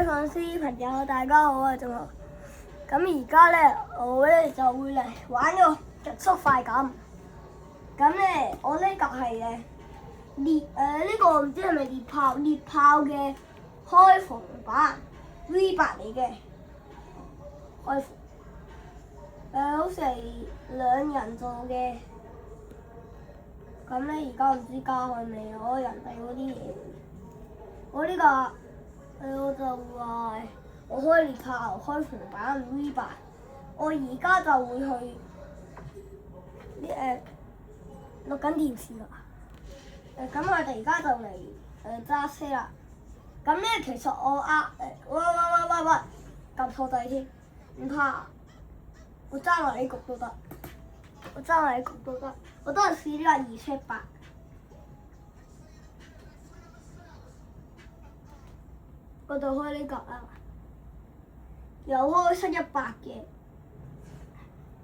粉絲朋友，大家好啊！仲有咁而家咧，我咧就會嚟玩個極速快感。咁咧，我呢個係呢個唔知係咪獵炮嘅開篷版 V8嚟嘅開篷。好似係2人做嘅。咁咧，而家唔知加開未？我人哋嗰啲嘢，我呢個。我就話我開獵炮開篷版 V8，我而家就會去錄緊電視啦。咁我哋而家就嚟揸車啦。咁咧其實喂，撳錯掣添，唔怕，我揸埋呢局都得，我都係試呢個278。嗰度開呢個啊，又開718嘅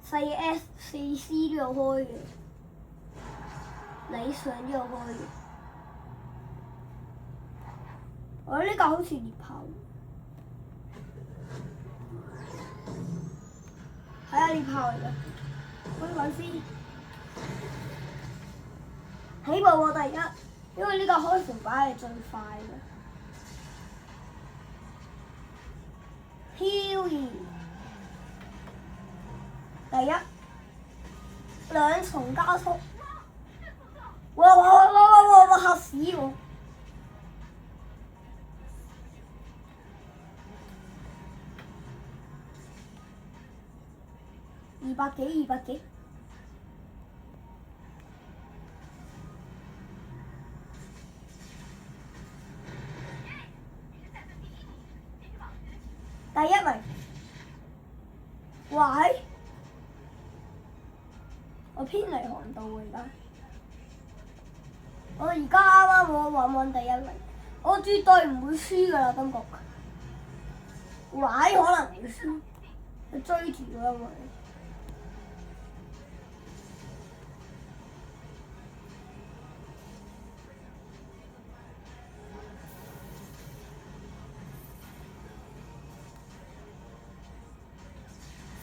，4S、4C 都有開嘅，理想都有開嘅。我呢個好似獵炮，係啊，獵炮嚟嘅。開粉絲，起步我第一，因為呢個開篷版係最快嘅。漂移第一，2重加速，哇嚇死我！200幾，第一名，喂！我偏離航道而家，我而家啱啱我揾第一名，我絕對唔會輸㗎啦，今局。喂，可能會輸，佢追住咗因為。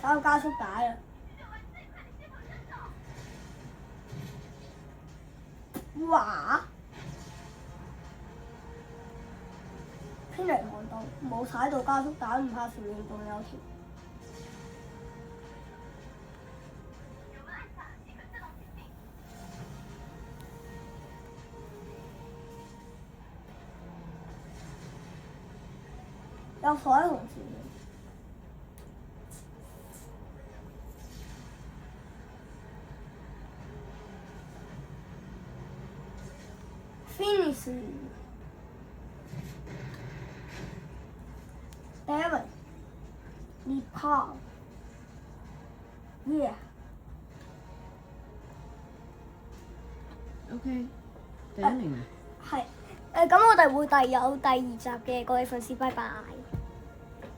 手加速帶啦！哇！偏離航道，冇踩到加速帶，唔怕前面仲有條。有彩虹線。Finish 第一名，獵炮 ，yeah。OK，第一名啊。係咁我哋會有第2集嘅，各位粉絲，拜拜。